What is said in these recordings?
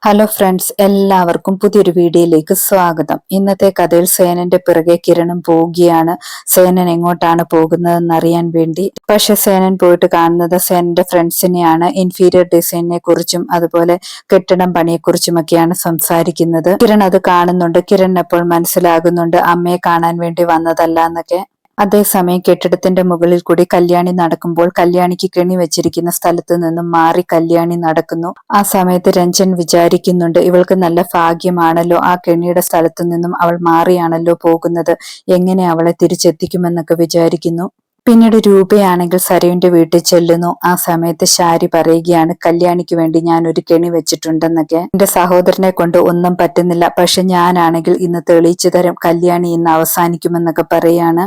Hello friends, എല്ലാവർക്കും പുതിയൊരു വീഡിയോയിലേക്ക് സ്വാഗതം. ഇന്നത്തെ കഥയിൽ സേനന്റെ പിറകെ കിരണും പോവുകയാണ്. സേനൻ എങ്ങോട്ടാണ് പോകുന്നതെന്ന് അറിയാൻ വേണ്ടി. പക്ഷെ സേനൻ പോയിട്ട് കാണുന്നത് സേനന്റെ ഫ്രണ്ട്സിനെയാണ്. ഇന്റീരിയർ ഡിസൈനിനെ കുറിച്ചും അതുപോലെ കെട്ടിടം പണിയെക്കുറിച്ചുമൊക്കെയാണ് സംസാരിക്കുന്നത്. കിരൺ അത് കാണുന്നുണ്ട്. കിരൺ അപ്പോൾ മനസ്സിലാകുന്നുണ്ട് അമ്മയെ കാണാൻ വേണ്ടി വന്നതല്ല എന്നൊക്കെ. അതേസമയം കെട്ടിടത്തിന്റെ മുകളിൽ കൂടി കല്യാണി നടക്കുമ്പോൾ കല്യാണിക്ക് കെണി വെച്ചിരിക്കുന്ന സ്ഥലത്ത് നിന്നും മാറി കല്യാണി നടക്കുന്നു. ആ സമയത്ത് രഞ്ജൻ വിചാരിക്കുന്നുണ്ട്, ഇവൾക്ക് നല്ല ഭാഗ്യമാണല്ലോ, ആ കെണിയുടെ സ്ഥലത്തു നിന്നും അവൾ മാറിയാണല്ലോ പോകുന്നത്, എങ്ങനെ അവളെ തിരിച്ചെത്തിക്കുമെന്നൊക്കെ വിചാരിക്കുന്നു. പിന്നീട് രൂപയാണെങ്കിൽ സരയുന്റെ വീട്ടിൽ ചെല്ലുന്നു. ആ സമയത്ത് ശാരി പറയുകയാണ്, കല്യാണിക്ക് വേണ്ടി ഞാൻ ഒരു കെണി വെച്ചിട്ടുണ്ടെന്നൊക്കെ. എന്റെ സഹോദരനെ കൊണ്ട് ഒന്നും പറ്റുന്നില്ല, പക്ഷെ ഞാനാണെങ്കിൽ ഇന്ന് തെളിയിച്ചു തരും, കല്യാണി ഇന്ന് അവസാനിക്കുമെന്നൊക്കെ പറയാണ്.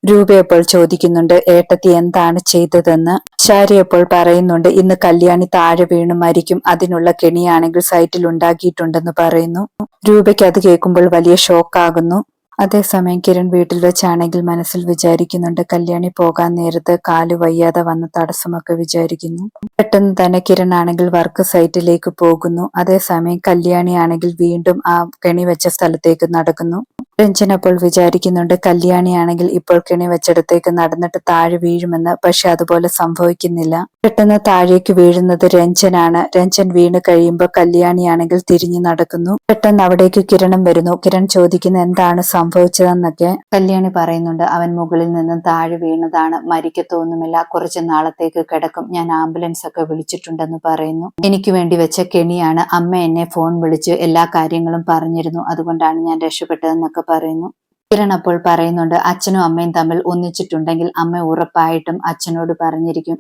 രൂപ അപ്പോൾ ചോദിക്കുന്നുണ്ട്, ഏട്ടത്തി എന്താണ് ചെയ്തതെന്ന്. ശാരി അപ്പോൾ പറയുന്നുണ്ട്, ഇന്ന് കല്യാണി താഴെ വീണ് മരിക്കും, അതിനുള്ള കെണിയാണെങ്കിൽ സൈറ്റിൽ ഉണ്ടാക്കിയിട്ടുണ്ടെന്ന് പറയുന്നു. രൂപയ്ക്ക് അത് കേൾക്കുമ്പോൾ വലിയ ഷോക്കാകുന്നു. അതേസമയം കിരൺ വീട്ടിൽ വെച്ചാണെങ്കിൽ മനസ്സിൽ വിചാരിക്കുന്നുണ്ട്, കല്യാണി പോകാൻ നേരത്ത് കാല് വയ്യാതെ വന്ന തടസ്സമൊക്കെ വിചാരിക്കുന്നു. പെട്ടെന്ന് തന്നെ കിരൺ ആണെങ്കിൽ വർക്ക് സൈറ്റിലേക്ക് പോകുന്നു. അതേസമയം കല്യാണി ആണെങ്കിൽ വീണ്ടും ആ കെണി വെച്ച സ്ഥലത്തേക്ക് നടക്കുന്നു. രഞ്ജൻ അപ്പോൾ വിചാരിക്കുന്നുണ്ട്, കല്യാണിയാണെങ്കിൽ ഇപ്പോൾ കെണി വെച്ചിടത്തേക്ക് നടന്നിട്ട് താഴെ വീഴുമെന്ന്. പക്ഷെ അതുപോലെ സംഭവിക്കുന്നില്ല. പെട്ടെന്ന് താഴേക്ക് വീഴുന്നത് രഞ്ജനാണ്. രഞ്ജൻ വീണ് കഴിയുമ്പോൾ കല്യാണിയാണെങ്കിൽ തിരിഞ്ഞു നടക്കുന്നു. പെട്ടെന്ന് അവിടേക്ക് കിരണം വരുന്നു. കിരൺ ചോദിക്കുന്നു, എന്താണ് സംഭവിച്ചതെന്നൊക്കെ. കല്യാണി പറയുന്നുണ്ട്, അവൻ മുകളിൽ നിന്നും താഴെ വീണതാണ്, മരിക്കത്തൊന്നുമില്ല, കുറച്ച് നാളത്തേക്ക് കിടക്കും, ഞാൻ ആംബുലൻസ് ഒക്കെ വിളിച്ചിട്ടുണ്ടെന്ന് പറയുന്നു. എനിക്ക് വേണ്ടി വെച്ച കെണിയാണ്, അമ്മ എന്നെ ഫോൺ വിളിച്ച് എല്ലാ കാര്യങ്ങളും പറഞ്ഞിരുന്നു, അതുകൊണ്ടാണ് ഞാൻ രക്ഷപ്പെട്ടതെന്നൊക്കെ പറയുന്നു. കിരൺ അപ്പോൾ പറയുന്നുണ്ട്, അച്ഛനും അമ്മയും തമ്മിൽ ഒന്നിച്ചിട്ടുണ്ടെങ്കിൽ അമ്മ ഉറപ്പായിട്ടും അച്ഛനോട് പറഞ്ഞിരിക്കും,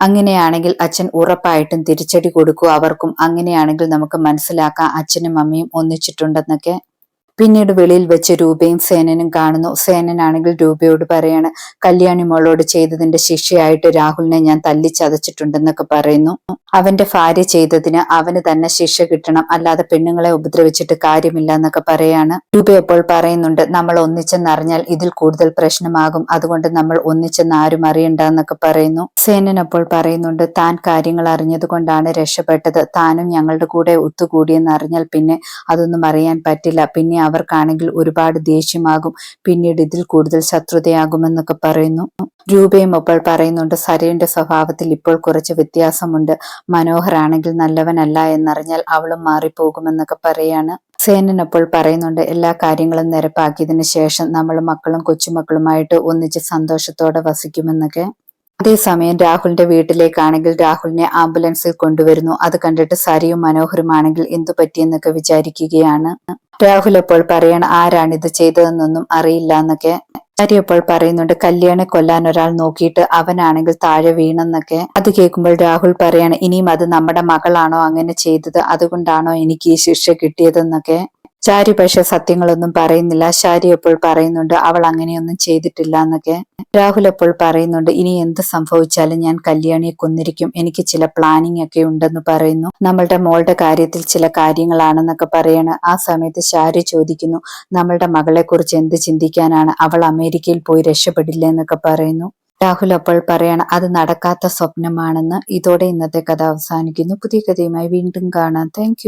അങ്ങനെയാണെങ്കിൽ അച്ഛൻ ഉറപ്പായിട്ടും തിരിച്ചടി കൊടുക്കും അവർക്കും, അങ്ങനെയാണെങ്കിൽ നമുക്ക് മനസ്സിലാക്കാം അച്ഛനും അമ്മയും ഒന്നിച്ചിട്ടുണ്ടെന്നൊക്കെ. പിന്നീട് വെളിയിൽ വെച്ച് രൂപയും സേനനും കാണുന്നു. സേനനാണെങ്കിൽ രൂപയോട് പറയാണ്, കല്യാണി മോളോട് ചെയ്തതിന്റെ ശിക്ഷയായിട്ട് രാഹുലിനെ ഞാൻ തല്ലിച്ചതച്ചിട്ടുണ്ടെന്നൊക്കെ പറയുന്നു. അവന്റെ ഭാര്യ ചെയ്തതിന് അവന് തന്നെ ശിക്ഷ കിട്ടണം, അല്ലാതെ പെണ്ണുങ്ങളെ ഉപദ്രവിച്ചിട്ട് കാര്യമില്ല എന്നൊക്കെ പറയാണ്. രൂപ അപ്പോൾ പറയുന്നുണ്ട്, നമ്മൾ ഒന്നിച്ചെന്നറിഞ്ഞാൽ ഇതിൽ കൂടുതൽ പ്രശ്നമാകും, അതുകൊണ്ട് നമ്മൾ ഒന്നിച്ചെന്ന് ആരും അറിയണ്ട എന്നൊക്കെ പറയുന്നു. സേനൻ അപ്പോൾ പറയുന്നുണ്ട്, താൻ കാര്യങ്ങൾ അറിഞ്ഞത് കൊണ്ടാണ് രക്ഷപ്പെട്ടത്, താനും ഞങ്ങളുടെ കൂടെ ഒത്തുകൂടിയെന്ന് അറിഞ്ഞാൽ പിന്നെ അതൊന്നും അറിയാൻ പറ്റില്ല, പിന്നെ അവർക്കാണെങ്കിൽ ഒരുപാട് ദേഷ്യമാകും, പിന്നീട് ഇതിൽ കൂടുതൽ ശത്രുതയാകുമെന്നൊക്കെ പറയുന്നു. രൂപയും അപ്പോൾ പറയുന്നുണ്ട്, സരയുടെ സ്വഭാവത്തിൽ ഇപ്പോൾ കുറച്ച് വ്യത്യാസമുണ്ട്, മനോഹരാണെങ്കിൽ നല്ലവനല്ല എന്നറിഞ്ഞാൽ അവളും മാറിപ്പോകുമെന്നൊക്കെ പറയാണ്. സേനൻ അപ്പോൾ പറയുന്നുണ്ട്, എല്ലാ കാര്യങ്ങളും നിരപ്പാക്കിയതിനു ശേഷം നമ്മൾ മക്കളും കൊച്ചുമക്കളുമായിട്ട് ഒന്നിച്ച് സന്തോഷത്തോടെ വസിക്കുമെന്നൊക്കെ. അതേസമയം രാഹുലിന്റെ വീട്ടിലേക്കാണെങ്കിൽ രാഹുലിനെ ആംബുലൻസിൽ കൊണ്ടുവരുന്നു. അത് കണ്ടിട്ട് സരിയും മനോഹരുമാണെങ്കിൽ എന്തു പറ്റിയെന്നൊക്കെ വിചാരിക്കുകയാണ്. രാഹുൽ അപ്പോൾ പറയണം, ആരാണിത് ചെയ്തതെന്നൊന്നും അറിയില്ല എന്നൊക്കെ. സരി അപ്പോൾ പറയുന്നുണ്ട്, കല്യാണെ കൊല്ലാൻ ഒരാൾ നോക്കിയിട്ട് അവനാണെങ്കിൽ താഴെ വീണെന്നൊക്കെ. അത് കേൾക്കുമ്പോൾ രാഹുൽ പറയാണ്, ഇനിയും അത് നമ്മുടെ മകളാണോ അങ്ങനെ ചെയ്തത്, അതുകൊണ്ടാണോ എനിക്ക് ഈ ശിക്ഷ കിട്ടിയതെന്നൊക്കെ. ശാരി പക്ഷെ സത്യങ്ങളൊന്നും പറയുന്നില്ല. ശാരി അപ്പോൾ പറയുന്നുണ്ട്, അവൾ അങ്ങനെയൊന്നും ചെയ്തിട്ടില്ല എന്നൊക്കെ. രാഹുൽ അപ്പോൾ പറയുന്നുണ്ട്, ഇനി എന്ത് സംഭവിച്ചാലും ഞാൻ കല്യാണിയെ കൊന്നിരിക്കും, എനിക്ക് ചില പ്ലാനിങ് ഒക്കെ ഉണ്ടെന്ന് പറയുന്നു. നമ്മളുടെ മോളുടെ കാര്യത്തിൽ ചില കാര്യങ്ങളാണെന്നൊക്കെ പറയാണ്. ആ സമയത്ത് ശാരി ചോദിക്കുന്നു, നമ്മളുടെ മകളെ കുറിച്ച് എന്ത് ചിന്തിക്കാനാണ്, അവൾ അമേരിക്കയിൽ പോയി രക്ഷപ്പെടില്ല എന്നൊക്കെ പറയുന്നു. രാഹുൽ അപ്പോൾ പറയാണ്, അത് നടക്കാത്ത സ്വപ്നമാണെന്ന്. ഇതോടെ ഇന്നത്തെ കഥ അവസാനിക്കുന്നു. പുതിയ കഥയുമായി വീണ്ടും കാണാം. താങ്ക്